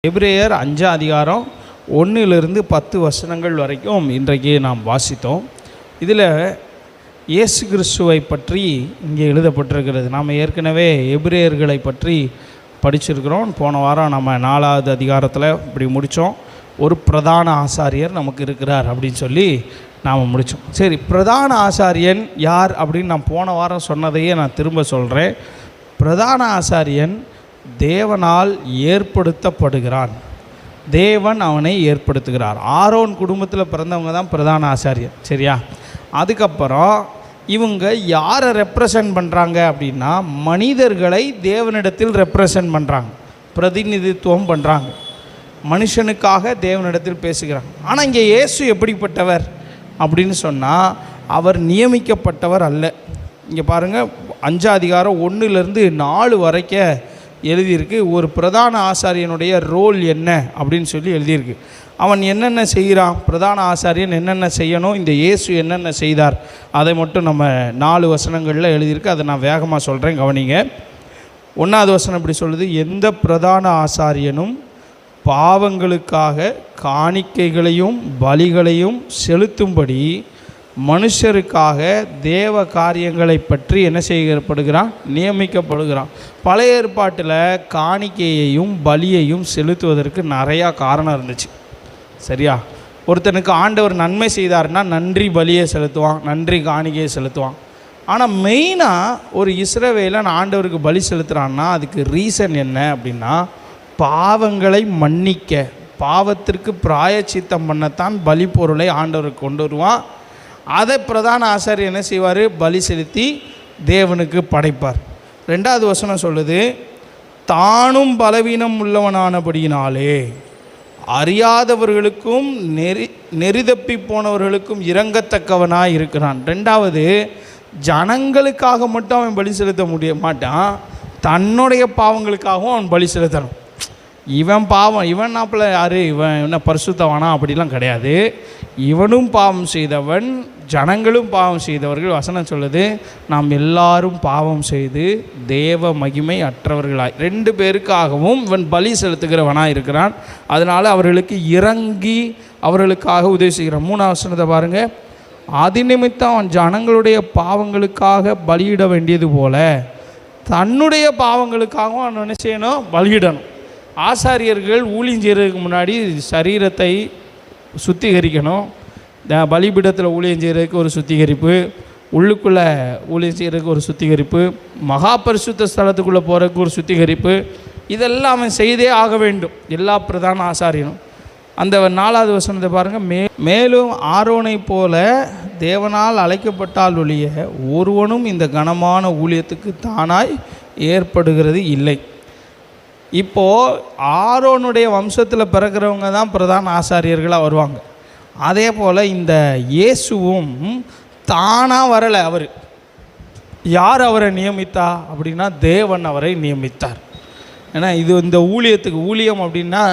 எபிரேயர் 5ஆம் அதிகாரம் 1 to 10 வரைக்கும் இன்றைக்கு நாம் வாசித்தோம். இதில் இயேசு கிறிஸ்துவை பற்றி இங்கே எழுதப்பட்டிருக்கிறது. நாம் ஏற்கனவே எபிரேயர்களை பற்றி படிச்சிருக்கிறோம். போன வாரம் நம்ம 4வது அதிகாரத்தில் இப்படி முடித்தோம். ஒரு பிரதான ஆசாரியர் நமக்கு இருக்கிறார் அப்படின்னு சொல்லி நாம் முடித்தோம். சரி, பிரதான ஆசாரியன் யார் அப்படின்னு நான் போன வாரம் சொன்னதையே நான் திரும்ப சொல்கிறேன். பிரதான ஆசாரியன் தேவனால் ஏற்படுத்தப்படுகிறான். தேவன் அவனை ஏற்படுத்துகிறார். ஆரோன் குடும்பத்தில் பிறந்தவங்க தான் பிரதான ஆசாரியர். சரியா? அதுக்கப்புறம் இவங்க யாரை ரெப்ரசன்ட் பண்ணுறாங்க அப்படின்னா மனிதர்களை தேவனிடத்தில் ரெப்ரசன்ட் பண்ணுறாங்க, பிரதிநிதித்துவம் பண்ணுறாங்க, மனுஷனுக்காக தேவனிடத்தில் பேசுகிறாங்க. ஆனால் இங்கே இயேசு எப்படிப்பட்டவர் அப்படின்னு சொன்னால் அவர் நியமிக்கப்பட்டவர் அல்ல. இங்கே பாருங்கள், 5ஆம் அதிகாரம் 1 to 4 வரைக்கும் எழுதியிருக்கு. ஒரு பிரதான ஆசாரியனுடைய ரோல் என்ன அப்படின்னு சொல்லி எழுதியிருக்கு. அவன் என்னென்ன செய்கிறான், பிரதான ஆசாரியன் என்னென்ன செய்யணும், இந்த இயேசு என்னென்ன செய்தார், அதை மட்டும் நம்ம 4 வசனங்களில் எழுதியிருக்கு. அதை நான் வேகமாக சொல்கிறேன், கவனிங்க. 1வது வசனம் இப்படி சொல்லுது: எந்த பிரதான ஆசாரியனும் பாவங்களுக்காக காணிக்கைகளையும் பலிகளையும் செலுத்தும்படி மனுஷருக்காக தேவ காரியங்களை பற்றி என்ன செய்யப்படுகிறான், நியமிக்கப்படுகிறான். பழைய ஏற்பாட்டில் காணிக்கையையும் பலியையும் செலுத்துவதற்கு நிறையா காரணம் இருந்துச்சு. சரியா? ஒருத்தனுக்கு ஆண்டவர் நன்மை செய்தார்னா நன்றி பலியை செலுத்துவான், நன்றி காணிக்கையை செலுத்துவான். ஆனால் மெயினாக ஒரு இஸ்ரவேலன் ஆண்டவருக்கு பலி செலுத்துகிறான்னா அதுக்கு ரீசன் என்ன அப்படின்னா, பாவங்களை மன்னிக்க, பாவத்திற்கு பிராயச்சித்தம் பண்ணத்தான் பலி பொருளை ஆண்டவருக்கு கொண்டு வருவான். அதை பிரதான ஆசாரியர் என்ன செய்வார், பலி செலுத்தி தேவனுக்கு படைப்பார். 2வது வசனம் சொல்லுது: தானும் பலவீனம் உள்ளவனானபடியினாலே அறியாதவர்களுக்கும் நெறிதப்பி போனவர்களுக்கும் இறங்கத்தக்கவனாக இருக்கிறான். 2வது, ஜனங்களுக்காக மட்டும் அவன் பலி செலுத்த முடிய மாட்டான், தன்னுடைய பாவங்களுக்காகவும் அவன் பலி செலுத்தணும். இவன் பாவம், இவன் நாப்பில் யார், இவன் என்ன பரிசுத்தவானா அப்படிலாம் கிடையாது. இவனும் பாவம் செய்தவன், ஜனங்களும் பாவம் செய்தவர்கள். வசனம் சொல்லுது, நாம் எல்லாரும் பாவம் செய்து தேவ மகிமை அற்றவர்களாய் 2 பேருக்காகவும் இவன் பலி செலுத்துகிறவனாக இருக்கிறான். அதனால் அவர்களுக்கு இறங்கி அவர்களுக்காக உதவி செய்கிறான். 3வது வசனத்தை பாருங்கள்: அது நிமித்தம் அவன் ஜனங்களுடைய பாவங்களுக்காக பலியிட வேண்டியது போல தன்னுடைய பாவங்களுக்காகவும் அவன் என்ன செய்யணும், பலியிடணும். ஆசாரியர்கள் ஊழியம் செய்கிறதுக்கு முன்னாடி சரீரத்தை சுத்திகரிக்கணும். பலிபீடத்தில் ஊழியம் செய்கிறதுக்கு ஒரு சுத்திகரிப்பு, உள்ளுக்குள்ளே ஊழியம் செய்கிறதுக்கு ஒரு சுத்திகரிப்பு, மகா பரிசுத்த ஸ்தலத்துக்குள்ளே போகிறதுக்கு ஒரு சுத்திகரிப்பு. இதெல்லாம் அவன் செய்தே ஆக வேண்டும், எல்லா பிரதான ஆசாரியனும். அந்த 4வது வசனத்தை பாருங்கள்: மேலும் ஆரோனை போல தேவனால் அழைக்கப்பட்டால் ஒழிய ஒருவனும் இந்த கனமான ஊழியத்துக்கு தானாய் ஏற்படுகிறது இல்லை. இப்போது ஆரோனுடைய வம்சத்தில் பிறக்கிறவங்க தான் பிரதான ஆசாரியர்களாக வருவாங்க. அதே போல் இந்த இயேசுவும் தானாக வரலை. அவர் யார் அவரை நியமித்தா அப்படின்னா தேவன் அவரை நியமித்தார். ஏன்னா இது இந்த ஊழியத்துக்கு, ஊழியம் அப்படின்னா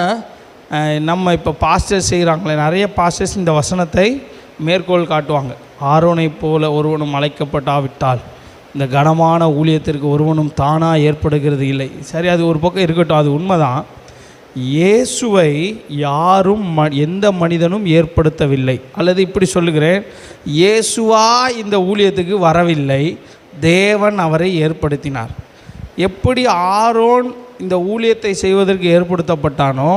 நம்ம இப்போ பாஸ்டர்ஸ் செய்கிறாங்களே, நிறைய பாஸ்டர்ஸ் இந்த வசனத்தை மேற்கோள் காட்டுவாங்க. ஆரோனை போல ஒருவனும் அழைக்கப்பட்டாவிட்டால் இந்த கனமான ஊழியத்திற்கு ஒருவனும் தானாக ஏற்படுகிறது இல்லை. சரி, அது ஒரு பக்கம் இருக்கட்டும், அது உண்மைதான். இயேசுவை யாரும் எந்த மனிதனும் ஏற்படுத்தவில்லை. அல்லது இப்படி சொல்லுகிறேன், இயேசுவா இந்த ஊழியத்துக்கு வரவில்லை, தேவன் அவரை ஏற்படுத்தினார். எப்படி ஆரோன் இந்த ஊழியத்தை செய்வதற்கு ஏற்படுத்தப்பட்டானோ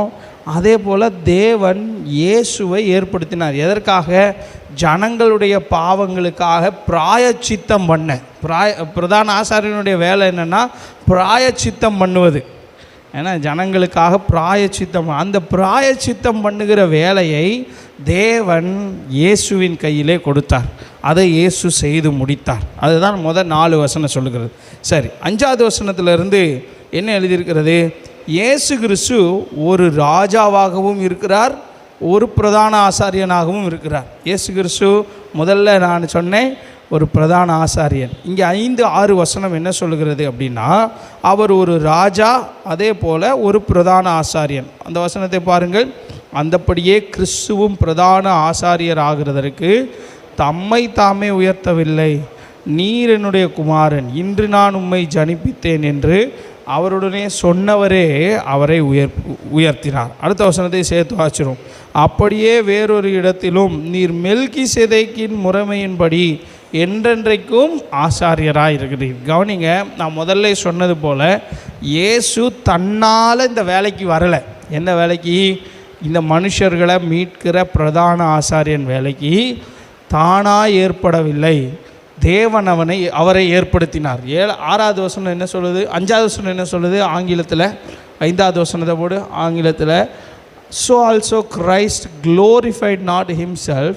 அதே போல் தேவன் இயேசுவை ஏற்படுத்தினார். எதற்காக? ஜனங்களுடைய பாவங்களுக்காக பிராயச்சித்தம் பண்ண. பிரதான ஆசாரியனுடைய வேலை என்னென்னா பிராயச்சித்தம் பண்ணுவது. ஏன்னா ஜனங்களுக்காக பிராயச்சித்தம், அந்த பிராயச்சித்தம் பண்ணுகிற வேலையை தேவன் இயேசுவின் கையிலே கொடுத்தார். அதை இயேசு செய்து முடித்தார். அதுதான் முதல் 4 வசனம் சொல்லுகிறது. சரி, 5வது வசனத்திலிருந்து என்ன எழுதியிருக்கிறது? இயேசு கிறிஸ்து ஒரு ராஜாவாகவும் இருக்கிறார், ஒரு பிரதான ஆசாரியனாகவும் இருக்கிறார். இயேசு கிறிஸ்து முதல்ல நான் சொன்னேன் ஒரு பிரதான ஆசாரியன். இங்கே 5-6 வசனம் என்ன சொல்லுகிறது அப்படின்னா, அவர் ஒரு ராஜா, அதே போல் ஒரு பிரதான ஆசாரியன். அந்த வசனத்தை பாருங்கள்: அந்தப்படியே கிறிஸ்துவும் பிரதான ஆசாரியர் ஆகிறதற்கு தம்மை தாமே உயர்த்தவில்லை, நீர் என்னுடைய குமாரன், இன்று நான் உம்மை ஜனிப்பித்தேன் என்று அவருடனே சொன்னவரே அவரை உயர்த்தினார். அடுத்த வசனத்தை சேர்த்து வாசிக்கிறோம். அப்படியே வேறொரு இடத்திலும், நீர் மெல்கிசேதேக்கின் முறைமையின்படி என்றென்றைக்கும் ஆசாரியராக இருக்கிறீர். கவனிங்க, நான் முதல்ல சொன்னது போல் இயேசு தன்னால் இந்த வேலைக்கு வரலை. என்ன வேலைக்கு? இந்த மனுஷர்களை மீட்கிற பிரதான ஆசாரியன் வேலைக்கு தானாக ஏற்படவில்லை. தேவன் அவரை ஏற்படுத்தினார். 6வது வசனம் என்ன சொல்லுது? 5வது வசனம் என்ன சொல்லுது ஆங்கிலத்தில்? 5வது வசனத்தை போடு ஆங்கிலத்தில். So also Christ glorified not himself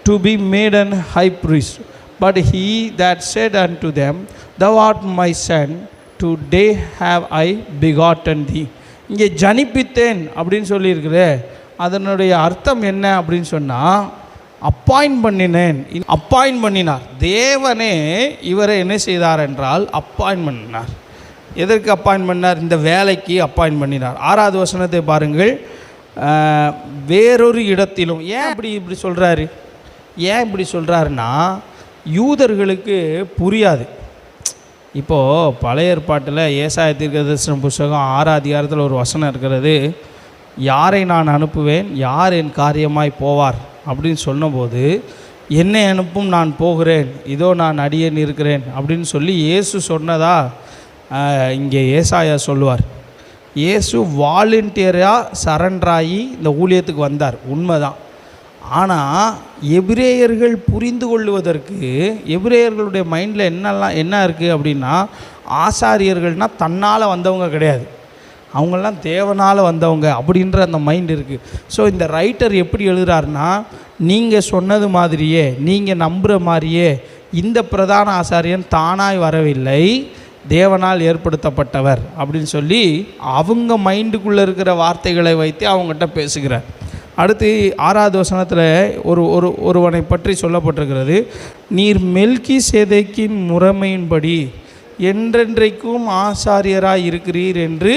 to be made an high priest, but he that said unto them, Thou art my son, today have I begotten thee. இங்கே ஜனிப்பித்தேன் அப்படின்னு சொல்லியிருக்கிறே, அதனுடைய அர்த்தம் என்ன அப்படின்னு சொன்னால், அப்பாயிண்ட் பண்ணினார். தேவனே இவரை என்ன செய்தார் என்றால் அப்பாயிண்ட் பண்ணினார். எதற்கு அப்பாயிண்ட் பண்ணார்? இந்த வேலைக்கு அப்பாயிண்ட் பண்ணினார். 6வது வசனத்தை பாருங்கள். வேறொரு இடத்திலும். ஏன் இப்படி சொல்கிறாரு? ஏன் இப்படி சொல்கிறாருன்னா, யூதர்களுக்கு புரியாது. இப்போது பழைய ஏற்பாட்டில் ஏசாயா தீர்க்கதரிசன புஸ்தகம் 6 அதிகாரத்தில் ஒரு வசனம் இருக்கிறது. யாரை நான் அனுப்புவேன், யார் என் காரியமாய் போவார் அப்படின்னு சொன்னபோது, என்னை அனுப்பும், நான் போகிறேன், இதோ நான் அடியேன் இருக்கிறேன் அப்படின்னு சொல்லி இயேசு சொன்னதா இங்கே ஏசாயா சொல்லுவார். இயேசு வாலண்டியராக சரண்டராகி இந்த ஊழியத்துக்கு வந்தார், உண்மைதான். ஆனால் எபிரேயர்கள் புரிந்து கொள்வதற்கு, எபிரேயர்களுடைய மைண்டில் என்ன இருக்குது அப்படின்னா, ஆசாரியர்கள்னால் தன்னால் வந்தவங்க கிடையாது, அவங்களாம் தேவனால் வந்தவங்க அப்படின்ற அந்த மைண்ட் இருக்குது. ஸோ இந்த ரைட்டர் எப்படி எழுதுகிறாருன்னா, நீங்கள் சொன்னது மாதிரியே, நீங்கள் நம்புகிற மாதிரியே இந்த பிரதான ஆசாரியன் தானாய் வரவில்லை, தேவனால் ஏற்படுத்தப்பட்டவர் அப்படின்னு சொல்லி அவங்க மைண்டுக்குள்ளே இருக்கிற வார்த்தைகளை வைத்து அவங்ககிட்ட பேசுகிறார். அடுத்து 6வது வசனத்தில் ஒருவனை பற்றி சொல்லப்பட்டிருக்கிறது. நீர் மெல்கிசேதேக்கின் முறைமையின்படி என்றென்றைக்கும் ஆசாரியராக இருக்கிறீர் என்று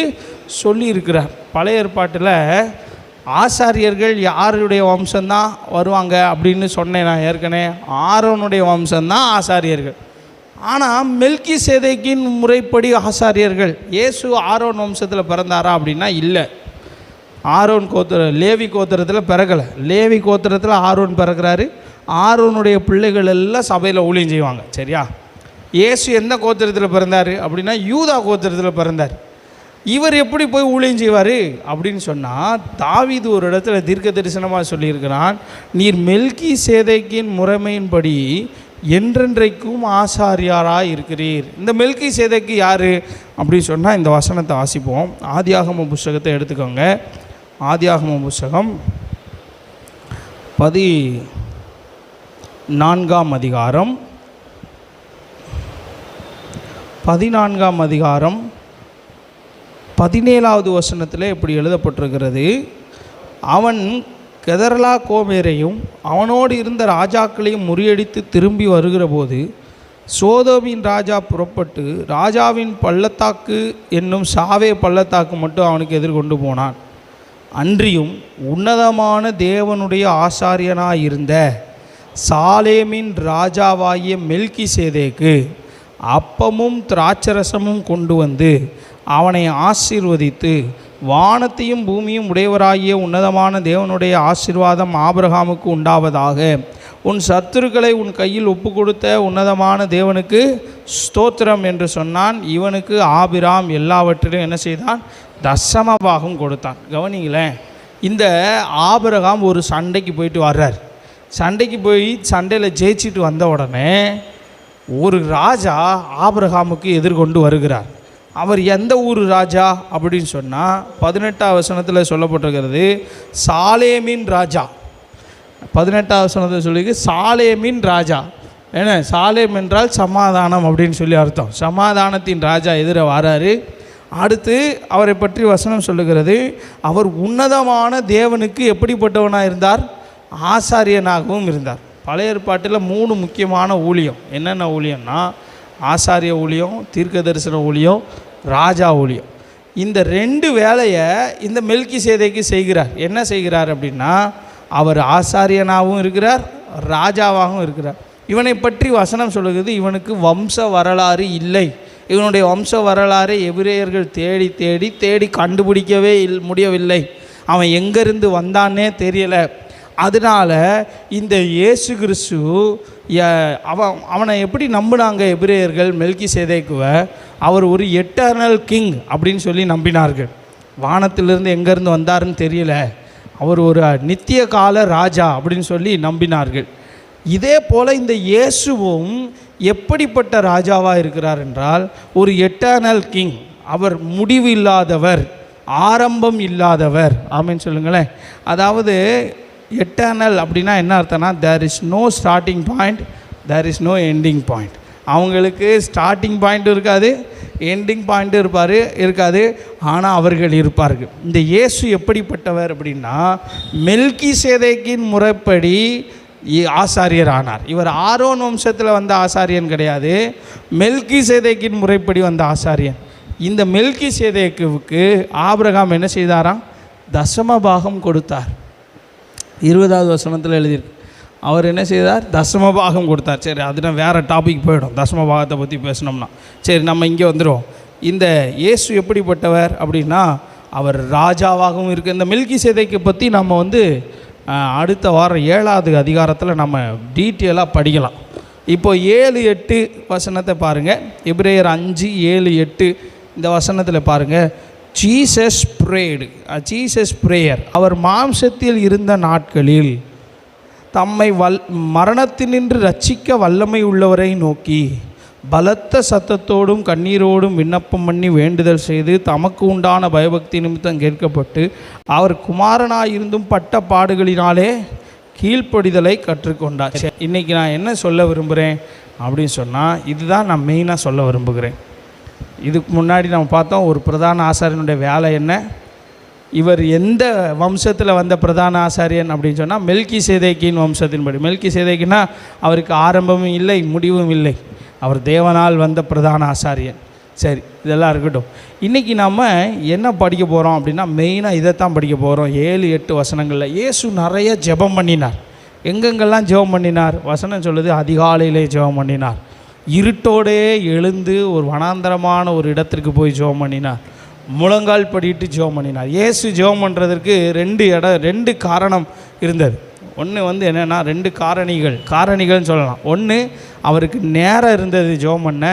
சொல்லியிருக்கிறார். பழைய ஏற்பாட்டில் ஆசாரியர்கள் யாருடைய வம்சம்தான் வருவாங்க அப்படின்னு சொன்னேன் நான் ஏற்கனவே. ஆரோனுடைய வம்சம்தான் ஆசாரியர்கள். ஆனால் மெல்கிசேதேக்கின் முறைப்படி ஆசாரியர்கள். இயேசு ஆரோன் வம்சத்தில் பிறந்தாரா அப்படின்னா இல்லை. ஆரோன் லேவி கோத்திரத்தில் பிறக்கலை. லேவி கோத்திரத்தில் ஆரோன் பிறக்கிறாரு. ஆரோனுடைய பிள்ளைகள் எல்லாம் சபையில் ஊழியம் செய்வாங்க. சரியா? இயேசு எந்த கோத்திரத்தில் பிறந்தார் அப்படின்னா யூதா கோத்திரத்தில் பிறந்தார். இவர் எப்படி போய் ஊழியம் செய்வார் அப்படின்னு சொன்னால், தாவீது ஒரு இடத்துல தீர்க்க தரிசனமாக சொல்லியிருக்கிறான், நீர் மெல்கிசேதேக்கின் முறைமையின்படி என்றென்றைக்கும் ஆசாரியாராக இருக்கிறீர். இந்த மெல்கிசேதேக்கு யார் அப்படின்னு சொன்னால், இந்த வசனத்தை வாசிப்போம். ஆதியாகம புஸ்தகத்தை எடுத்துக்கோங்க. ஆதியாகம புஸ்தகம் 14ஆம் அதிகாரம் 17வது வசனத்தில் இப்படி எழுதப்பட்டிருக்கிறது. அவன் கெதர்லா கோமேரையும் அவனோடு இருந்த ராஜாக்களையும் முறியடித்து திரும்பி வருகிற போது, சோதோமின் ராஜா புறப்பட்டு ராஜாவின் பள்ளத்தாக்கு என்னும் சாவே பள்ளத்தாக்கு மட்டும் அவனுக்கு எதிர்கொண்டு போனான். அன்றியும் உன்னதமான தேவனுடைய ஆசாரியனாயிருந்த சாலேமின் ராஜாவாகிய மெல்கிசேதேக்கு அப்பமும் திராட்சரசமும் கொண்டு வந்து அவனை ஆசீர்வதித்து, வானத்தையும் பூமியும் உடையவராகிய உன்னதமான தேவனுடைய ஆசீர்வாதம் ஆபிரகாமுக்கு உண்டாவதாக, உன் சத்துருக்களை உன் கையில் ஒப்பு கொடுத்த உன்னதமான தேவனுக்கு ஸ்தோத்திரம் என்று சொன்னான். இவனுக்கு ஆபிராம் எல்லாவற்றிலும் என்ன செய்தான்? தசமபாகம் கொடுத்தான். கவனிங்களேன், இந்த ஆபிரகாம் ஒரு சண்டைக்கு போயிட்டு வர்றார். சண்டைக்கு போய் சண்டையில் ஜெயிச்சிட்டு வந்த உடனே ஒரு ராஜா ஆபிரகாமுக்கு எதிர்கொண்டு வருகிறார். அவர் எந்த ஊர் ராஜா அப்படின்னு சொன்னால் 18ஆம் வசனத்தில் சொல்லப்பட்டிருக்கிறது, சாலேமின் ராஜா. 18ஆம் வசனத்தில் சொல்லி சாலேமின் ராஜா. ஏன்னா சாலேம் என்றால் சமாதானம் அப்படின்னு சொல்லி அர்த்தம். சமாதானத்தின் ராஜா எதிர வராரு. அடுத்து அவரை பற்றி வசனம் சொல்லுகிறது, அவர் உன்னதமான தேவனுக்கு எப்படிப்பட்டவனாக இருந்தார்? ஆசாரியனாகவும் இருந்தார். பழைய ஏற்பாட்டில் 3 முக்கியமான ஊழியம். என்னென்ன ஊழியம்னா, ஆசாரிய ஊழியம், தீர்க்க தரிசன ஊழியம், ராஜா ஊழியம். இந்த 2 வேலையை இந்த மெல்கிசேதேக்கு செய்கிறார். என்ன செய்கிறார் அப்படின்னா, அவர் ஆசாரியனாகவும் இருக்கிறார், ராஜாவாகவும் இருக்கிறார். இவனை பற்றி வசனம் சொல்லுகிறது, இவனுக்கு வம்ச வரலாறு இல்லை இவனுடைய வம்ச வரலாறை எபிரேயர்கள் தேடி தேடி தேடி கண்டுபிடிக்கவே முடியவில்லை. அவன் எங்கேருந்து வந்தானே தெரியலை. அதனால் இந்த இயேசு கிறிஸ்து அவனை எப்படி நம்பினாங்க எபிரேயர்கள்? மெல்கிசேதேக்குவை அவர் ஒரு எட்டர்னல் கிங் அப்படின்னு சொல்லி நம்பினார்கள். வானத்திலிருந்து எங்கேருந்து வந்தாருன்னு தெரியல, அவர் ஒரு நித்திய கால ராஜா அப்படின்னு சொல்லி நம்பினார்கள். இதே போல் இந்த இயேசுவும் எப்படிப்பட்ட ராஜாவாக இருக்கிறார் என்றால் ஒரு எட்டர்னல் கிங். அவர் முடிவு இல்லாதவர், ஆரம்பம் இல்லாதவர். ஆமென் சொல்லுங்களேன். அதாவது எட்டர்னல் அப்படின்னா என்ன அர்த்தம்னா, there is no starting point, there is no ending point. அவங்களுக்கு ஸ்டார்டிங் பாயிண்ட் இருக்காது, எண்டிங் பாயிண்ட் இருக்காது, ஆனால் அவர்கள் இருப்பார்கள். இந்த இயேசு எப்படிப்பட்டவர் அப்படின்னா மெல்கிசேதேக்கின் முறைப்படி ஆசாரியர் ஆனார். இவர் ஆரோன் வம்சத்தில் வந்த ஆசாரியன் கிடையாது, மெல்கிசேதேக்கின் முறைப்படி வந்த ஆசாரியன். இந்த மெல்கிசேதேக்குவுக்கு ஆபிரகாம் என்ன செய்தாராம்? தசமபாகம் கொடுத்தார். 20வது வசனத்தில் எழுதியிருக்கு. அவர் என்ன செய்தார்? தசமபாகம் கொடுத்தார். சரி, அதுனா வேறு டாபிக் போயிடும், தசமபாகத்தை பற்றி பேசினோம்னா. சரி, நம்ம இங்கே வந்துடுவோம். இந்த இயேசு எப்படிப்பட்டவர் அப்படின்னா அவர் ராஜாவாகவும் இருக்குது. இந்த மெல்கிசேதேக்கை பற்றி நம்ம அடுத்த வாரம் 7வது அதிகாரத்தில் நம்ம டீட்டெயிலாக படிக்கலாம். இப்போ 7-8 வசனத்தை பாருங்கள். எபிரேயர் 5:7-8 இந்த வசனத்தில் பாருங்கள். ஜீசஸ் பிரேயர், அவர் மாம்சத்தில் இருந்த நாட்களில் தம்மை மரணத்தினின்று ரட்சிக்க வல்லமை உள்ளவரை நோக்கி பலத்த சத்தத்தோடும் கண்ணீரோடும் விண்ணப்பம் பண்ணி வேண்டுதல் செய்து தமக்கு உண்டான பயபக்தி நிமித்தம் கேட்கப்பட்டு அவர் குமாரனாயிருந்தும் பட்ட பாடுகளினாலே கீழ்ப்படிதலை கற்றுக்கொண்டார். இன்றைக்கி நான் என்ன சொல்ல விரும்புகிறேன் அப்படின்னு சொன்னால், இதுதான் நான் மெயினாக சொல்ல விரும்புகிறேன். இதுக்கு முன்னாடி நம்ம பார்த்தோம் ஒரு பிரதான ஆசாரியனுடைய வேலை என்ன. இவர் எந்த வம்சத்தில் வந்த பிரதான ஆசாரியன் அப்படின்னு சொன்னால் மெல்கிசேதேக்கின் வம்சத்தின்படி. மெல்கிசேதேக்கினா அவருக்கு ஆரம்பமும் இல்லை முடிவும் இல்லை, அவர் தேவனால் வந்த பிரதான ஆசாரியன். சரி, இதெல்லாம் இருக்கட்டும். இன்றைக்கி நம்ம என்ன படிக்க போகிறோம் அப்படின்னா மெயினாக இதைத்தான் படிக்க போகிறோம். 7-8 வசனங்களில் இயேசு நிறைய ஜெபம் பண்ணினார். எங்கெங்கெல்லாம் ஜெபம் பண்ணினார்? வசனம் சொல்லுது, அதிகாலையிலே ஜெபம் பண்ணினார், இருட்டோடே எழுந்து ஒரு வனாந்தரமான ஒரு இடத்திற்கு போய் ஜெபம் பண்ணினார், முழங்கால் படிட்டு ஜெபம் பண்ணினார். இயேசு ஜெபம் பண்ணுறதுக்கு 2 காரணம் இருந்தது. ஒன்று என்னென்னா 2 காரணிகள்னு சொல்லலாம். ஒன்று அவருக்கு நேரம் இருந்தது ஜெபம் பண்ண,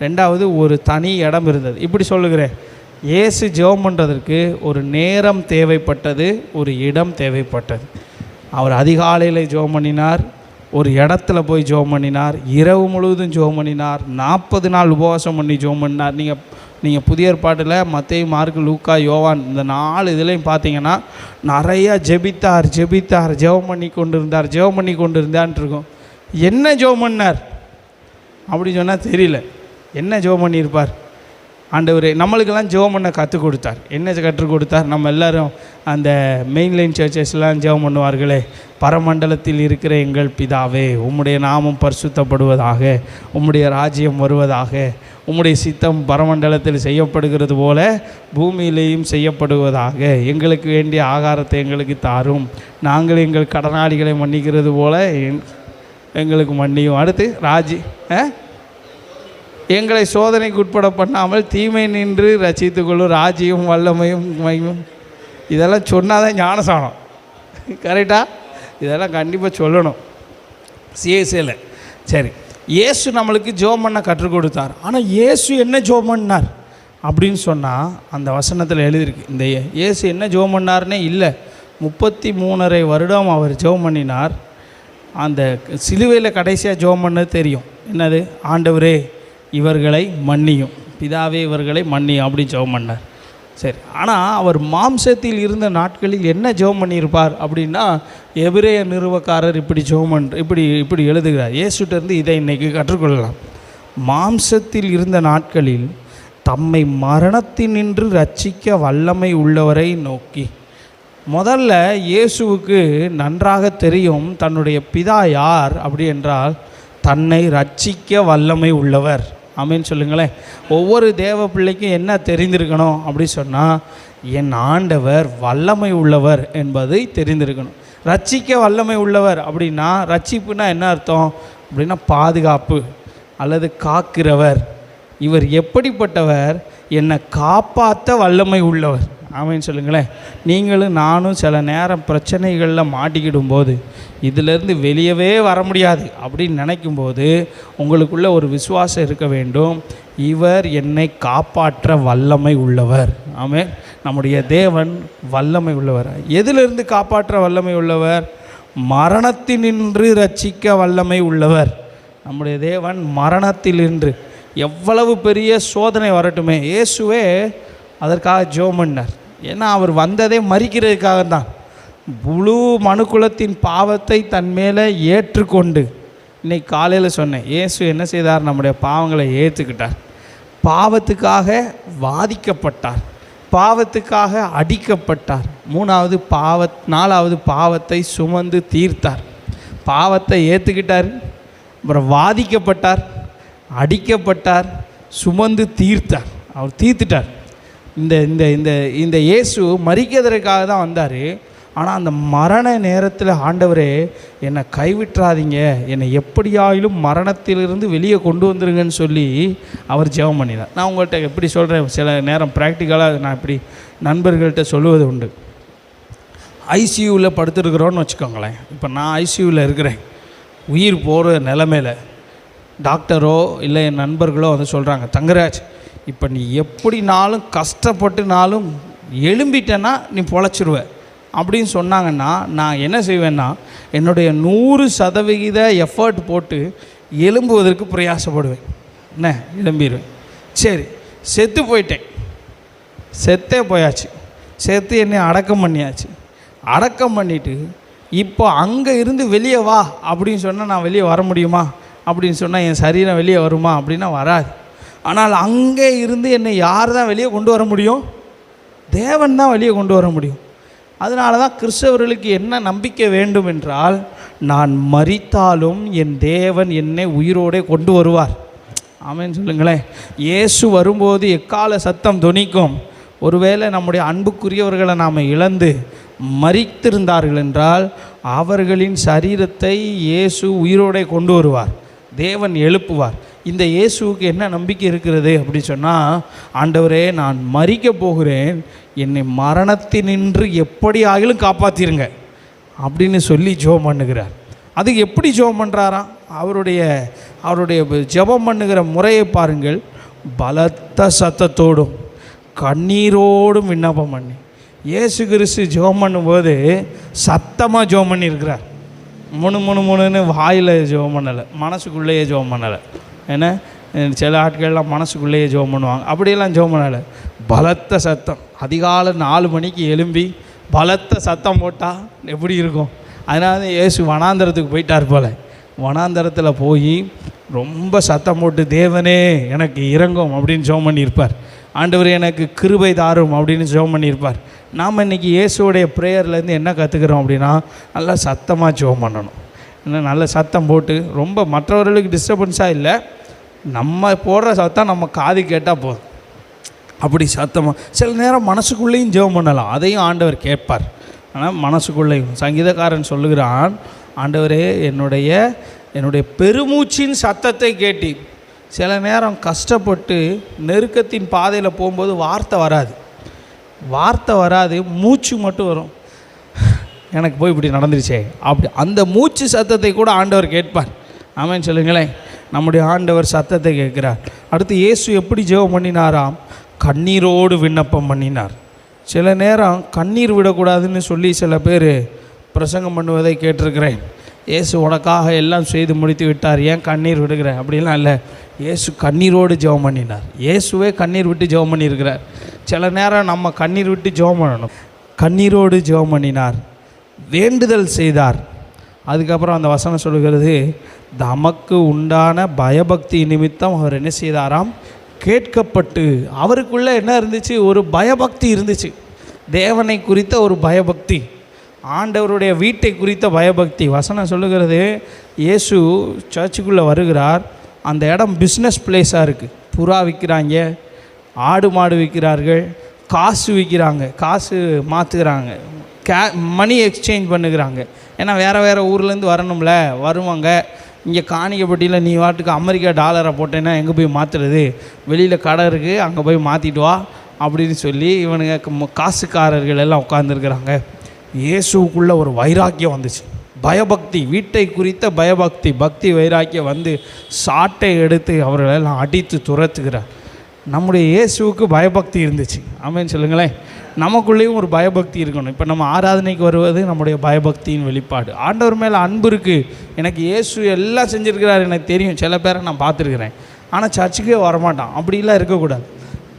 2வது ஒரு தனி இடம் இருந்தது. இப்படி சொல்லுகிறேன், இயேசு ஜெபம் பண்ணுறதற்கு ஒரு நேரம் தேவைப்பட்டது, ஒரு இடம் தேவைப்பட்டது. அவர் அதிகாலையில் ஜெபம் பண்ணினார், ஒரு இடத்துல போய் ஜெபம் பண்ணினார், இரவு முழுவதும் ஜெபம் பண்ணினார், 40 நாள் உபவாசம் பண்ணி ஜெபம் பண்ணார். நீங்கள் புதிய ஏற்பாட்டில் மத்தேயு, மார்க்கு, லூக்கா, யோவான் இந்த 4 இதுலேயும் பார்த்தீங்கன்னா நிறையா ஜெபித்தார், ஜெபம் பண்ணி கொண்டு இருந்தார்னு இருக்கும். என்ன ஜெபம் பண்ணார் அப்படி சொன்னால் தெரியல. என்ன ஜெபம் பண்ணியிருப்பார்? ஆண்டவர் நம்மளுக்கெல்லாம் ஜெபம் பண்ண கற்றுக் கொடுத்தார். என்ன கற்றுக் கொடுத்தார்? நம்ம எல்லோரும் அந்த மெயின்லைன் சர்ச்சஸ்லாம் ஜெபம் பண்ணுவார்களே, பரமண்டலத்தில் இருக்கிற எங்கள் பிதாவே, உம்முடைய நாமம் பரிசுத்தப்படுவதாக, உம்முடைய ராஜ்யம் வருவதாக, உம்முடைய சித்தம் பரமண்டலத்தில் செய்யப்படுகிறது போல பூமியிலேயும் செய்யப்படுவதாக, எங்களுக்கு வேண்டிய ஆகாரத்தை எங்களுக்கு தாரும், நாங்கள் எங்கள் கடனாளிகளை மன்னிக்கிறது போல எங்களுக்கு மன்னியும். அடுத்து எங்களை சோதனைக்கு உட்பட பண்ணாமல் தீமை நின்று ரட்சித்துக்கொள்ளும், ராஜ்யம் வல்லமையும் மகிமையும். இதெல்லாம் சொன்னால் தான் ஞானசானம். கரெக்டாக? இதெல்லாம் கண்டிப்பாக சொல்லணும் சிஎஸ்ஏல. சரி, இயேசு நம்மளுக்கு ஜெபம் பண்ண கற்றுக் கொடுத்தார். ஆனால் இயேசு என்ன ஜெபம் பண்ணார் அப்படின்னு சொன்னால் அந்த வசனத்தில் எழுதியிருக்கு. இந்த இயேசு என்ன ஜெபம் பண்ணார்னே இல்லை. 33.5 வருடம் அவர் ஜெபம் பண்ணினார். அந்த சிலுவையில் கடைசியாக ஜெபம் பண்ணது தெரியும். என்னது? ஆண்டவரே இவர்களை மன்னியும், பிதாவே இவர்களை மன்னியும் அப்படின்னு ஜெபம் பண்ணார். சரி, ஆனால் அவர் மாம்சத்தில் இருந்த நாட்களில் என்ன ஜெபம் பண்ணியிருப்பார் அப்படின்னா எபிரேய நிறுவக்காரர் இப்படி எழுதுகிறார். இயேசுட்டேருந்து இதை இன்றைக்கி கற்றுக்கொள்ளலாம். மாம்சத்தில் இருந்த நாட்களில் தம்மை மரணத்தினின்று ரட்சிக்க வல்லமை உள்ளவரை நோக்கி. முதல்ல இயேசுவுக்கு நன்றாக தெரியும் தன்னுடைய பிதா யார் அப்படி என்றால் தன்னை ரட்சிக்க வல்லமை உள்ளவர். ஆமென் சொல்லுங்களேன். ஒவ்வொரு தேவ பிள்ளைக்கும் என்ன தெரிந்திருக்கணும் அப்படி சொன்னால், என் ஆண்டவர் வல்லமை உள்ளவர் என்பதை தெரிந்திருக்கணும். ரட்சிக்க வல்லமை உள்ளவர் அப்படின்னா, ரட்சிப்புனா என்ன அர்த்தம் அப்படின்னா பாதுகாப்பு அல்லது காக்கிறவர், இவர் எப்படிப்பட்டவர்? என்னை காப்பாற்ற வல்லமை உள்ளவர். ஆமென் சொல்லுங்களேன். நீங்களும் நானும் சில நேரம் பிரச்சனைகளில் மாட்டிக்கிடும்போது இதிலேருந்து வெளியவே வர முடியாது அப்படின்னு நினைக்கும்போது உங்களுக்குள்ள ஒரு விசுவாசம் இருக்க வேண்டும். இவர் என்னை காப்பாற்ற வல்லமை உள்ளவர். ஆமென். நம்முடைய தேவன் வல்லமை உள்ளவர். எதிலிருந்து காப்பாற்ற வல்லமை உள்ளவர்? மரணத்தினின்று ரட்சிக்க வல்லமை உள்ளவர். நம்முடைய தேவன் மரணத்தினின்று, எவ்வளவு பெரிய சோதனை வரட்டுமே, இயேசுவே அதற்காக ஜெபம் பண்ணார். ஏன்னா அவர் வந்ததே மரிக்கிறதுக்காக தான். முழு மனுக்குலத்தின் பாவத்தை தன் மேலே ஏற்றுக்கொண்டு, இன்னைக்கு காலையில் சொன்னேன், இயேசு என்ன செய்தார்? நம்முடைய பாவங்களை ஏற்றுக்கிட்டார். பாவத்துக்காக வாதிக்கப்பட்டார், பாவத்துக்காக அடிக்கப்பட்டார். நாலாவது பாவத்தை சுமந்து தீர்த்தார். பாவத்தை ஏற்றுக்கிட்டார், அப்புறம் வாதிக்கப்பட்டார், அடிக்கப்பட்டார், சுமந்து தீர்த்தார். அவர் தீர்த்துட்டார். இந்த இந்த இந்த இந்த இயேசு மரிக்கிறதுக்காக தான் வந்தார். ஆனால் அந்த மரண நேரத்தில் ஆண்டவரே என்னை கைவிட்டுறாதீங்க, என்னை எப்படியாயிலும் மரணத்திலிருந்து வெளியே கொண்டு வந்துருங்கன்னு சொல்லி அவர் ஜெபம் பண்ணினார். நான் உங்கள்கிட்ட எப்படி சொல்கிறேன், சில நேரம் ப்ராக்டிக்கலாக நான் இப்படி நண்பர்கள்ட்ட சொல்லுவது உண்டு. ஐசியூவில் படுத்துருக்குறோன்னு வச்சுக்கோங்களேன். இப்போ நான் ஐசியூவில் இருக்கிறேன், உயிர் போகிற நிலமையில் டாக்டரோ இல்லை என் நண்பர்களோ வந்து சொல்கிறாங்க, தங்கராஜ் இப்போ நீ எப்படினாலும் கஷ்டப்பட்டுனாலும் எழும்பிட்டேன்னா நீ பொழைச்சிருவ அப்படின்னு சொன்னாங்கன்னா நான் என்ன செய்வேன்னா என்னுடைய 100% எஃபர்ட் போட்டு எழும்புவதற்கு பிரயாசப்படுவேன். என்ன, எழும்பிடுவேன். சரி, செத்து போயிட்டேன், செத்தே போயாச்சு, செத்து என்னை அடக்கம் பண்ணியாச்சு. அடக்கம் பண்ணிவிட்டு இப்போ அங்கே இருந்து வெளியே வா அப்படின்னு சொன்னால் நான் வெளியே வர முடியுமா? அப்படின்னு சொன்னால் என் சரீரம் வெளியே வருமா? அப்படின்னா வராது. ஆனால் அங்கே இருந்து என்னை யார் தான் வெளியே கொண்டு வர முடியும்? தேவன் தான் வெளியே கொண்டு வர முடியும். அதனால தான் கிறிஸ்தவர்களுக்கு என்ன நம்பிக்கை வேண்டும் என்றால், நான் மரித்தாலும் என் தேவன் என்னை உயிரோடு கொண்டு வருவார். ஆமென் சொல்லுங்களேன். இயேசு வரும்போது எக்கால சத்தம் தொனிக்கும். ஒருவேளை நம்முடைய அன்புக்குரியவர்களை நாம் இழந்து மரித்திருந்தார்கள் என்றால் அவர்களின் சரீரத்தை இயேசு உயிரோடு கொண்டு வருவார், தேவன் எழுப்புவார். இந்த இயேசுவுக்கு என்ன நம்பிக்கை இருக்கிறது அப்படி சொன்னால், ஆண்டவரே நான் மரிக்க போகிறேன், என்னை மரணத்தினின்று எப்படி ஆகிலும் காப்பாற்றிருங்க அப்படின்னு சொல்லி ஜெபம் பண்ணுகிறார். அதுக்கு எப்படி ஜெபம் பண்ணுறாராம்? அவருடைய ஜெபம் பண்ணுகிற முறையை பாருங்கள். பலத்த சத்தத்தோடும் கண்ணீரோடும் விண்ணப்பம் பண்ணி. இயேசு கிறிஸ்து ஜெபம் பண்ணும்போது சத்தமாக ஜெபம் பண்ணியிருக்கிறார். முணுன்னு வாயில் ஜெபம் பண்ணலை, மனசுக்குள்ளேயே ஜெபம் பண்ணலை. ஏன்னா சில ஆட்கள்லாம் மனசுக்குள்ளேயே ஜெபம் பண்ணுவாங்க, அப்படியெல்லாம் ஜெபம் பண்ணலை. பலத்த சத்தம், அதிகாலை 4 மணிக்கு எழும்பி பலத்த சத்தம் போட்டால் எப்படி இருக்கும்? அதனால தான் இயேசு வனாந்தரத்துக்கு போயிட்டார் போல். வனாந்தரத்தில் போய் ரொம்ப சத்தம் போட்டு, தேவனே எனக்கு இரங்கும் அப்படின்னு ஜெபம் பண்ணியிருப்பார். ஆண்டவர் எனக்கு கிருபை தாரும் அப்படின்னு ஜெபம் பண்ணியிருப்பார். நாம் இன்றைக்கி இயேசுடைய ப்ரேயர்லேருந்து என்ன கற்றுக்கிறோம் அப்படின்னா, நல்லா சத்தமாக ஜெபம் பண்ணணும். இன்னும் நல்ல சத்தம் போட்டு, ரொம்ப மற்றவர்களுக்கு டிஸ்டர்பன்ஸாக இல்லை, நம்ம போடுற சத்தம் நம்ம காது கேட்டால் போதும், அப்படி சத்தமாக. சில நேரம் மனசுக்குள்ளேயும் ஜெபம் பண்ணலாம், அதையும் ஆண்டவர் கேட்பார். ஆனால் மனசுக்குள்ளேயும் சங்கீதக்காரன் சொல்லுகிறான், ஆண்டவரே என்னுடைய பெருமூச்சின் சத்தத்தை கேட்டி. சில நேரம் கஷ்டப்பட்டு நெருக்கத்தின் பாதையில் போகும்போது வார்த்தை வராது, மூச்சு மட்டும் வரும். எனக்கு போய் இப்படி நடந்துருச்சே அப்படி, அந்த மூச்சு சத்தத்தை கூட ஆண்டவர் கேட்பார். ஆமென் சொல்லுங்களேன். நம்முடைய ஆண்டவர் சத்தத்தை கேட்குறார். அடுத்து இயேசு எப்படி ஜெபம் பண்ணினாராம்? கண்ணீரோடு விண்ணப்பம் பண்ணினார். சில நேரம் கண்ணீர் விடக்கூடாதுன்னு சொல்லி சில பேர் பிரசங்கம் பண்ணுவதை கேட்டிருக்கிறேன். இயேசு உனக்காக எல்லாம் செய்து முடித்து விட்டார், ஏன் கண்ணீர் விடுகிற? அப்படிலாம் இல்லை. இயேசு கண்ணீரோடு ஜெபம் பண்ணினார். இயேசுவே கண்ணீர் விட்டு ஜெபம் பண்ணியிருக்கிறார். சில நேரம் நம்ம கண்ணீர் விட்டு ஜெபம் பண்ணணும். கண்ணீரோடு ஜெபம் பண்ணினார், வேண்டுதல் செய்தார். அதுக்கப்புறம் அந்த வசனம் சொல்லுகிறது, தமக்கு உண்டான பயபக்தி நிமித்தம் அவர் என்ன செய்தாராம்? கேட்கப்பட்டு. அவருக்குள்ளே என்ன இருந்துச்சு? ஒரு பயபக்தி இருந்துச்சு. தேவனை குறித்த ஒரு பயபக்தி, ஆண்டவருடைய வீட்டை குறித்த பயபக்தி. வசனம் சொல்லுகிறது, இயேசு சர்ச்சுக்குள்ளே வருகிறார். அந்த இடம் பிஸ்னஸ் பிளேஸாக இருக்குது. புறா விற்கிறாங்க, ஆடு மாடு விற்கிறார்கள், காசு விற்கிறாங்க, காசு மாற்றுக்கிறாங்க, மணி எக்ஸ்சேஞ்ச் பண்ணுகிறாங்க. ஏன்னா வேறு ஊர்லேருந்து வரணும்ல, வருவாங்க. இங்கே காணிக்கப்பட்டியில் நீ வாட்டுக்கு அமெரிக்கா டாலரை போட்டேன்னா எங்கே போய் மாற்றுறது, வெளியில் கடை இருக்குது அங்கே போய் மாற்றிட்டு வா அப்படின்னு சொல்லி இவனுங்க காசுக்காரர்கள் எல்லாம் உட்காந்துருக்குறாங்க. இயேசுக்குள்ளே ஒரு வைராக்கியம் வந்துச்சு, பயபக்தி, வீட்டை குறித்த பயபக்தி, பக்தி வைராக்கியம் வந்து சாட்டை எடுத்து அவர்களெல்லாம் அடித்து துரத்துக்கிறார். நம்முடைய இயேசுவுக்கு பயபக்தி இருந்துச்சு. ஆமென் சொல்லுங்களேன். நமக்குள்ளேயும் ஒரு பயபக்தி இருக்கணும். இப்போ நம்ம ஆராதனைக்கு வருவது நம்முடைய பயபக்தியின் வெளிப்பாடு. ஆண்டவர் மேலே அன்பு இருக்குது. எனக்கு இயேசு எல்லாம் செஞ்சுருக்கிறார் எனக்கு தெரியும். சில பேரை நான் பார்த்துருக்குறேன், ஆனால் சர்ச்சுக்கே வரமாட்டான். அப்படிலாம் இருக்கக்கூடாது.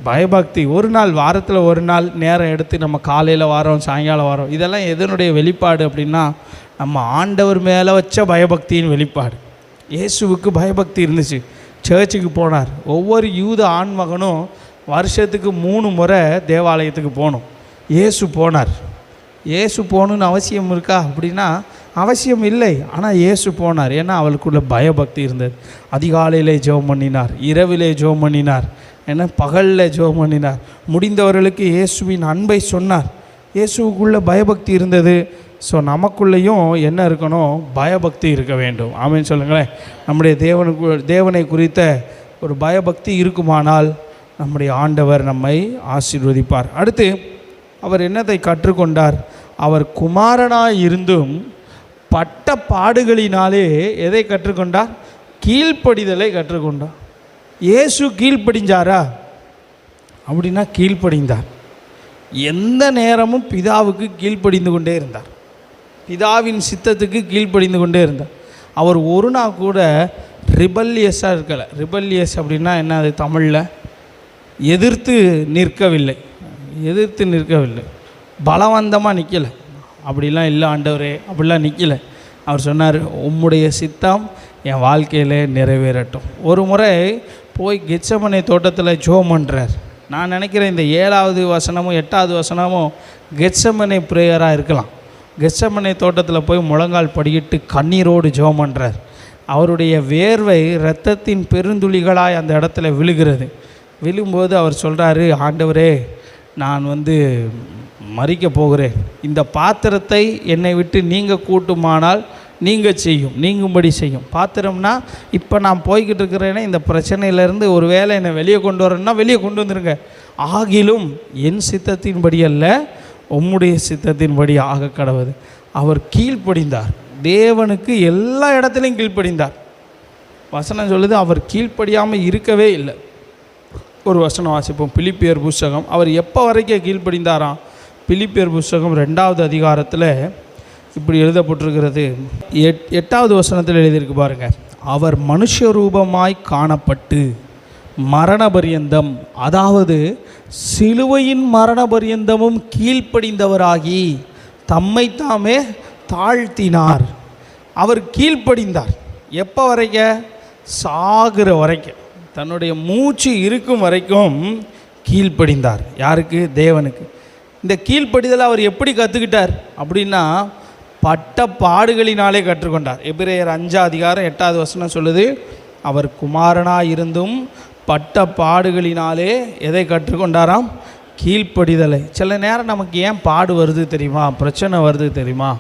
பயபக்தி ஒரு நாள், வாரத்தில் ஒரு நாள் நேரம் எடுத்து நம்ம காலையில் வாரோம், சாயங்காலம் வாரோம், இதெல்லாம் எதனுடைய வெளிப்பாடு அப்படின்னா நம்ம ஆண்டவர் மேலே வச்ச பயபக்தியின் வெளிப்பாடு. இயேசுவுக்கு பயபக்தி இருந்துச்சு. சர்ச்சுக்கு போனார். ஒவ்வொரு யூத ஆண்மகனும் வருஷத்துக்கு 3 முறை தேவாலயத்துக்கு போகணும். இயேசு போனார். இயேசு போகணுன்னு அவசியம் இருக்கா அப்படின்னா அவசியம் இல்லை. ஆனால் இயேசு போனார். ஏன்னா அவளுக்குள்ள பயபக்தி இருந்தது. அதிகாலையிலே ஜெபம் பண்ணினார், இரவிலே ஜெபம் பண்ணினார், ஏன்னா பகலில் ஜெபம் பண்ணினார். முடிந்தவர்களுக்கு இயேசுவின் அன்பை சொன்னார். இயேசுவுக்குள்ள பயபக்தி இருந்தது. ஸோ நமக்குள்ளேயும் என்ன இருக்கணும்? பயபக்தி இருக்க வேண்டும். ஆமென் சொல்லுங்களேன். நம்முடைய தேவனை குறித்த ஒரு பயபக்தி இருக்குமானால் நம்முடைய ஆண்டவர் நம்மை ஆசீர்வதிப்பார். அடுத்து அவர் என்னத்தை கற்றுக்கொண்டார்? அவர் குமாரனாய் இருந்தும் பட்ட பாடுகளினாலே எதை கற்றுக்கொண்டார்? கீழ்ப்படிதலை கற்றுக்கொண்டார். இயேசு கீழ்ப்படிஞ்சாரா அப்படின்னா கீழ்ப்படிந்தார். எந்த நேரமும் பிதாவுக்கு கீழ்ப்படிந்து கொண்டே இருந்தார். பிதாவின் சித்தத்துக்கு கீழ்ப்படிந்து கொண்டே இருந்தார். அவர் ஒரு நாள் கூட ரிபல்லியஸாக இருக்கலை. ரிபல்லியஸ் அப்படின்னா என்ன? அது தமிழில் எதிர்த்து நிற்கவில்லை. பலவந்தமாக நிற்கலை. அப்படிலாம் இல்லை ஆண்டவரே, அப்படிலாம் நிற்கலை. அவர் சொன்னார், உம்முடைய சித்தம் என் வாழ்க்கையில் நிறைவேறட்டும். ஒரு முறை போய் கெத்செமனே தோட்டத்தில் ஜெபம் பண்ணுறார். நான் நினைக்கிறேன் இந்த 7வது வசனமும் 8வது வசனமும் கெத்செமனே ப்ரேயராக இருக்கலாம். கெத்செமனே தோட்டத்தில் போய் முழங்கால் படியிட்டு கண்ணீரோடு ஜெபம் பண்ணுறார். அவருடைய வேர்வை இரத்தத்தின் பெருந்துளிகளாய் அந்த இடத்துல விழுகிறது. விழும்போது அவர் சொல்கிறாரு, ஆண்டவரே நான் மறிக்க போகிறேன். இந்த பாத்திரத்தை என்னை விட்டு நீங்கள் கூட்டுமானால் நீங்கள் நீங்கும்படி செய்யும். பாத்திரம்னா இப்போ நான் போய்கிட்டு இருக்கிறேன்னா இந்த பிரச்சனையிலேருந்து ஒரு வேளை என்னை வெளியே கொண்டு வரணும்னா வெளியே கொண்டு வந்துருங்க. ஆகிலும் என் சித்தத்தின்படி அல்ல, உம்முடைய சித்தத்தின்படி ஆக கடவுது. அவர் கீழ்ப்படிந்தார். தேவனுக்கு எல்லா இடத்துலையும் கீழ்ப்படிந்தார். வசனம் சொல்லுது அவர் கீழ்ப்படியாமல் இருக்கவே இல்லை. ஒரு வசனம் வாசிப்போம். பிலிப்பியர் புஸ்தகம். அவர் எப்போ வரைக்கும் கீழ்ப்படிந்தாராம்? பிலிப்பியர் புஸ்தகம் 2வது அதிகாரத்தில் இப்படி எழுதப்பட்டிருக்கிறது. 8வது வசனத்தில் எழுதியிருக்கு பாருங்கள். அவர் மனுஷ ரூபமாய் காணப்பட்டு மரண பரியந்தம், அதாவது சிலுவையின் மரண பரியந்தமும் கீழ்ப்படிந்தவராகி தம்மை தாமே தாழ்த்தினார். அவர் கீழ்ப்படிந்தார். எப்போ வரைக்கும்? சாகிற வரைக்கும், தன்னுடைய மூச்சு இருக்கும் வரைக்கும் கீழ்ப்படிந்தார். யாருக்கு? தேவனுக்கு. இந்த கீழ்ப்படிதலை அவர் எப்படி கற்றுக்கிட்டார் அப்படின்னா பட்ட பாடுகளினாலே கற்றுக்கொண்டார். எபிரேயர் 5 அதிகாரம் 8வது வசனம் சொல்லுது, அவர் குமாரனாக இருந்தும் பட்ட பாடுகளினாலே எதை கற்றுக்கொண்டாராம்? கீழ்ப்படிதலை. சில நேரம் நமக்கு ஏன் பாடு வருது தெரியுமா? பிரச்சனை வருது தெரியுமா?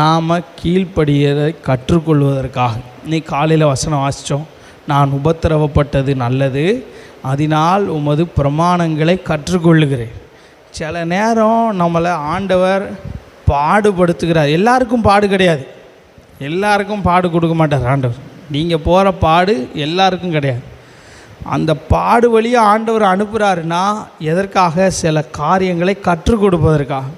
நாம் கீழ்ப்படியதை கற்றுக்கொள்வதற்காக. இன்னைக்கு காலையில் வசனம் வாசித்தோம், நான் உபத்திரவப்பட்டது நல்லது, அதனால் உமது பிரமாணங்களை கற்றுக்கொள்ளுகிறேன். சில நேரம் நம்மளை ஆண்டவர் பாடுபடுத்துகிறார். எல்லாருக்கும் பாடு கிடையாது, எல்லாருக்கும் பாடு கொடுக்க மாட்டார் ஆண்டவர். நீங்கள் போகிற பாடு எல்லாருக்கும் கிடையாது. அந்த பாடு வழியாக ஆண்டவர் அனுப்புகிறாருன்னா எதற்காக? சில காரியங்களை கற்றுக் கொடுப்பதற்காக.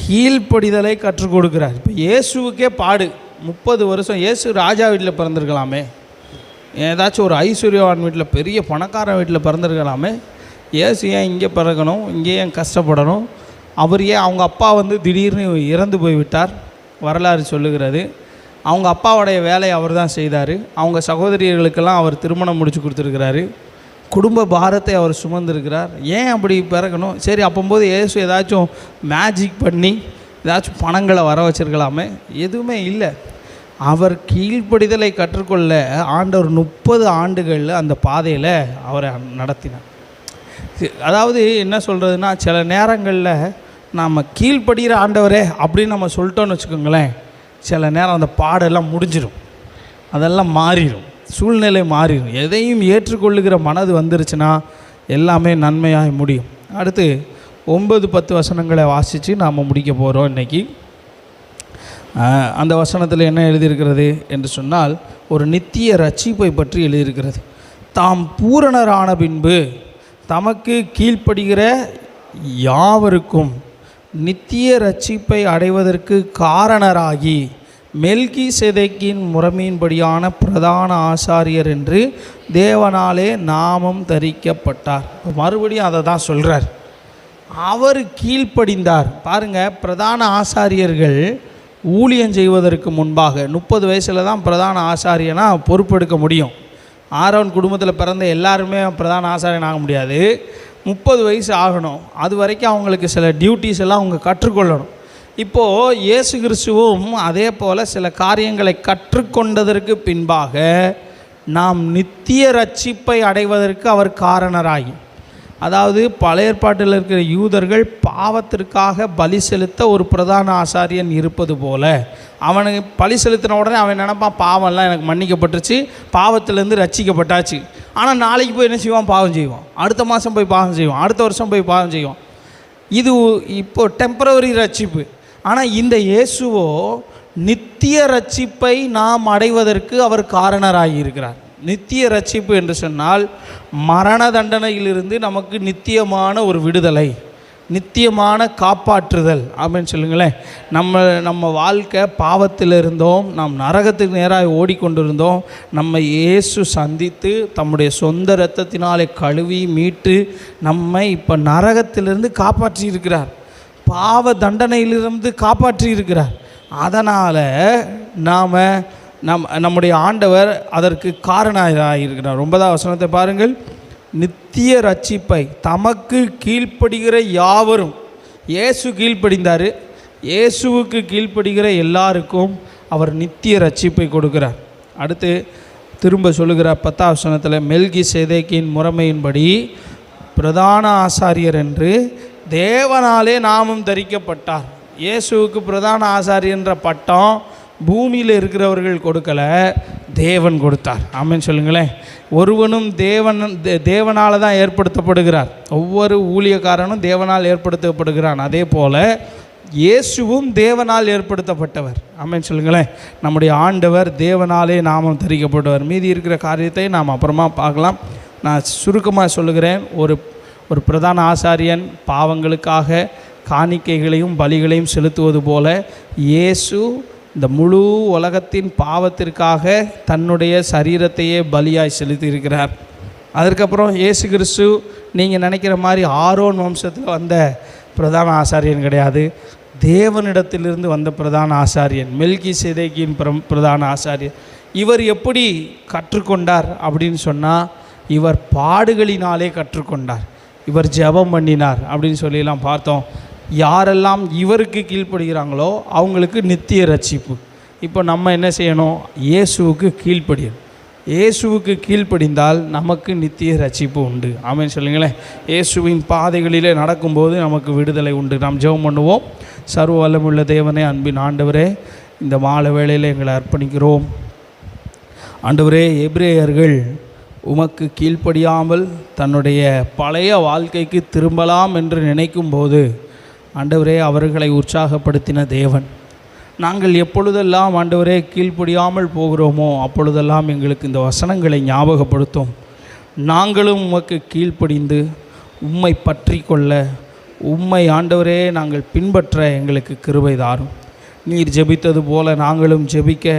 கீழ்ப்படிதலை கற்றுக் கொடுக்குறார். இப்போ இயேசுவுக்கே பாடு. 30 வருஷம் இயேசு ராஜா வீட்டில் பிறந்திருக்கலாமே, ஏதாச்சும் ஒரு ஐஸ்வர்யவான் வீட்டில், பெரிய பணக்காரன் வீட்டில் பிறந்திருக்கலாமே. இயேசு ஏன் இங்கே பிறக்கணும்? இங்கே ஏன் கஷ்டப்படணும்? அவர் ஏன், அவங்க அப்பா திடீர்னு இறந்து போய்விட்டார், வரலாறு சொல்லுகிறது. அவங்க அப்பாவுடைய வேலையை அவர் தான் செய்தார். அவங்க சகோதரிகளுக்கெல்லாம் அவர் திருமணம் முடித்து கொடுத்துருக்கிறாரு. குடும்ப பாரத்தை அவர் சுமந்திருக்கிறார். ஏன் அப்படி பிறக்கணும்? சரி, அப்போது இயேசு ஏதாச்சும் மேஜிக் பண்ணி ஏதாச்சும் பணங்களை வர வச்சிருக்கலாமே. எதுவுமே இல்லை. அவர் கீழ்ப்படிதலை கற்றுக்கொள்ள ஆண்டவர் 30 ஆண்டுகளில் அந்த பாதையில் அவரை நடத்தினார். அதாவது என்ன சொல்கிறதுனா, சில நேரங்களில் நாம் கீழ்ப்படுகிற ஆண்டவரே அப்படின்னு நம்ம சொல்லிட்டோன்னு வச்சுக்கோங்களேன், சில நேரம் அந்த பாடெல்லாம் முடிஞ்சிடும். அதெல்லாம் மாறிடும், சூழ்நிலை மாறிடும். எதையும் ஏற்றுக்கொள்ளுகிற மனது வந்துருச்சுன்னா எல்லாமே நன்மையாக முடியும். அடுத்து 9-10 வசனங்களை வாசித்து நாம் முடிக்க போகிறோம் இன்றைக்கி. அந்த வசனத்தில் என்ன எழுதியிருக்கிறது என்று சொன்னால், ஒரு நித்திய ரட்சிப்பை பற்றி எழுதியிருக்கிறது. தாம் பூரணரான பின்பு தமக்கு கீழ்ப்படுகிற யாவருக்கும் நித்திய ரட்சிப்பை அடைவதற்கு காரணராகி மெல்கிசேதேக்கின் முறைமையின்படியான பிரதான ஆசாரியர் என்று தேவனாலே நாமம் தரிக்கப்பட்டார். மறுபடியும் அதை தான் சொல்கிறார். அவர் கீழ்ப்படிந்தார். பாருங்கள், பிரதான ஆசாரியர்கள் ஊழியம் செய்வதற்கு முன்பாக 30 வயசில் தான் பிரதான ஆசாரியனாக பொறுப்பெடுக்க முடியும். ஆரோன் குடும்பத்தில் பிறந்த எல்லாருமே பிரதான ஆசாரியன் ஆக முடியாது. 30 வயசு ஆகணும். அது வரைக்கும் அவங்களுக்கு சில டியூட்டிஸ் எல்லாம் அவங்க கற்றுக்கொள்ளணும். இப்போது இயேசு கிறிஸ்துவும் அதே போல் சில காரியங்களை கற்றுக்கொண்டதற்கு பின்பாக நாம் நித்திய ரட்சிப்பை அடைவதற்கு அவர் காரணராகி, அதாவது பழைய ஏற்பாட்டில் இருக்கிற யூதர்கள் பாவத்திற்காக பலி செலுத்த ஒரு பிரதான ஆசாரியன் இருப்பது போல், அவனுக்கு பலி செலுத்தின உடனே அவன் நினைப்பான், பாவம்லாம் எனக்கு மன்னிக்கப்பட்டுருச்சு, பாவத்திலேருந்து ரட்சிக்கப்பட்டாச்சு. ஆனால் நாளைக்கு போய் என்ன செய்வான்? பாவம் செய்வான். அடுத்த மாதம் போய் பாவம் செய்வான். அடுத்த வருஷம் போய் பாவம் செய்வான். இது இப்போது டெம்பரவரி ரட்சிப்பு. ஆனால் இந்த இயேசுவோ நித்திய ரட்சிப்பை நாம் அடைவதற்கு அவர் காரணராகி இருக்கிறார். நித்திய ரட்சிப்பு என்று சொன்னால் மரண தண்டனையிலிருந்து நமக்கு நித்தியமான ஒரு விடுதலை, நித்தியமான காப்பாற்றுதல். அப்படின்னு சொல்லுங்களேன். நம்ம வாழ்க்கை பாவத்தில் இருந்தோம், நாம் நரகத்துக்கு நேராக ஓடிக்கொண்டிருந்தோம். நம்ம இயேசு சந்தித்து தம்முடைய சொந்த இரத்தத்தினாலே கழுவி மீட்டு நம்மை இப்போ நரகத்திலிருந்து காப்பாற்றி இருக்கிறார், பாவ தண்டனையிலிருந்து காப்பாற்றி இருக்கிறார். அதனால் நம்முடைய ஆண்டவர் அதற்கு காரணராக இருக்கிறார். 9ஆம் வசனத்தை பாருங்கள். நித்திய ரட்சிப்பை தமக்கு கீழ்ப்படுகிற யாவரும், இயேசு கீழ்ப்படிந்தார், இயேசுவுக்கு கீழ்ப்படுகிற எல்லாருக்கும் அவர் நித்திய ரட்சிப்பை கொடுக்கிறார். அடுத்து திரும்ப சொல்லுகிறார் 10ஆம் வசனத்தில், மெல்கிசேதேக்கின் முறைமையின்படி பிரதான ஆசாரியர் என்று தேவனாலே நாமம் தரிக்கப்பட்டார். இயேசுவுக்கு பிரதான ஆசாரியன்ற பட்டம் பூமியில் இருக்கிறவர்கள் கொடுக்கலை, தேவன் கொடுத்தார். ஆமென் சொல்லுங்களேன். ஒருவனும் தேவனால் தான் ஏற்படுத்தப்படுகிறார். ஒவ்வொரு ஊழியக்காரனும் தேவனால் ஏற்படுத்தப்படுகிறான். அதே போல் இயேசுவும் தேவனால் ஏற்படுத்தப்பட்டவர். ஆமென் சொல்லுங்களேன். நம்முடைய ஆண்டவர் தேவனாலே நாமம் தரிக்கப்பட்டவர். மீதி இருக்கிற காரியத்தை நாம் அப்புறமா பார்க்கலாம். நான் சுருக்கமாக சொல்லுகிறேன். ஒரு பிரதான ஆசாரியன் பாவங்களுக்காக காணிக்கைகளையும் பலிகளையும் செலுத்துவது போல இயேசு இந்த முழு உலகத்தின் பாவத்திற்காக தன்னுடைய சரீரத்தையே பலியாய் செலுத்தியிருக்கிறார். அதற்கப்புறம் இயேசு கிறிஸ்து நீங்கள் நினைக்கிற மாதிரி ஆரோன் வம்சத்தில் வந்த பிரதான ஆசாரியன் கிடையாது. தேவனிடத்திலிருந்து வந்த பிரதான ஆசாரியன், மெல்கிசேதேக்கின் பிரதான ஆசாரியன். இவர் எப்படி கற்றுக்கொண்டார் அப்படின்னு சொன்னால், இவர் பாடுகளினாலே கற்றுக்கொண்டார். இவர் ஜெபம் பண்ணினார் அப்படின்னு சொல்லிலாம் பார்த்தோம். யாரெல்லாம் இவருக்கு கீழ்ப்படுகிறாங்களோ அவங்களுக்கு நித்திய ரட்சிப்பு. இப்போ நம்ம என்ன செய்யணும்? இயேசுவுக்கு கீழ்ப்படியணும். இயேசுவுக்கு கீழ்ப்படிந்தால் நமக்கு நித்திய ரட்சிப்பு உண்டு. ஆமென் சொல்லுங்களேன். இயேசுவின் பாதைகளிலே நடக்கும்போது நமக்கு விடுதலை உண்டு. நாம் ஜெபம் பண்ணுவோம். சர்வ வல்லமுள்ள தேவனே, அன்பின் ஆண்டவரே, இந்த மாலை வேளையில் எங்களை அர்ப்பணிக்கிறோம். ஆண்டவரே, எபிரேயர்கள் உமக்கு கீழ்ப்படியாமல் தன்னுடைய பழைய வாழ்க்கைக்கு திரும்பலாம் என்று நினைக்கும்போது ஆண்டவரே அவர்களை உற்சாகப்படுத்தின தேவன். நாங்கள் எப்பொழுதெல்லாம் ஆண்டவரே கீழ்ப்படியாமல் போகிறோமோ அப்பொழுதெல்லாம் எங்களுக்கு இந்த வசனங்களை ஞாபகப்படுத்தும். நாங்களும் உமக்கு கீழ்ப்படிந்து உம்மை பற்றி கொள்ள, உம்மை ஆண்டவரே நாங்கள் பின்பற்ற எங்களுக்கு கிருபை தாரும். நீர் ஜெபித்தது போல நாங்களும் ஜெபிக்க,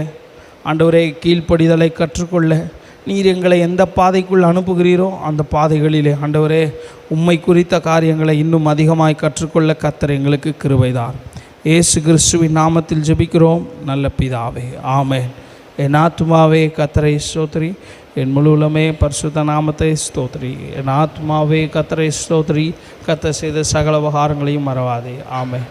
ஆண்டவரே கீழ்ப்படிதலை கற்றுக்கொள்ள நீர் எங்களை எந்த பாதைக்குள் அனுப்புகிறீரோ அந்த பாதைகளிலே ஆண்டவரே உம்மை குறித்த காரியங்களை இன்னும் அதிகமாய் கற்றுக்கொள்ள கர்த்தர் எங்களுக்கு கிருபைதார். இயேசு கிறிஸ்துவின் நாமத்தில் ஜெபிக்கிறோம் நல்ல பிதாவே, ஆமென். என் ஆத்துமாவே கர்த்தரை ஸ்தோத்திரி, என் முழு உள்ளமே பரிசுத்த நாமத்தை ஸ்தோத்திரி. என் ஆத்துமாவே கர்த்தரை ஸ்தோத்திரி, கர்த்தர் செய்த சகல உபகாரங்களையும் மறவாதே. ஆமென்.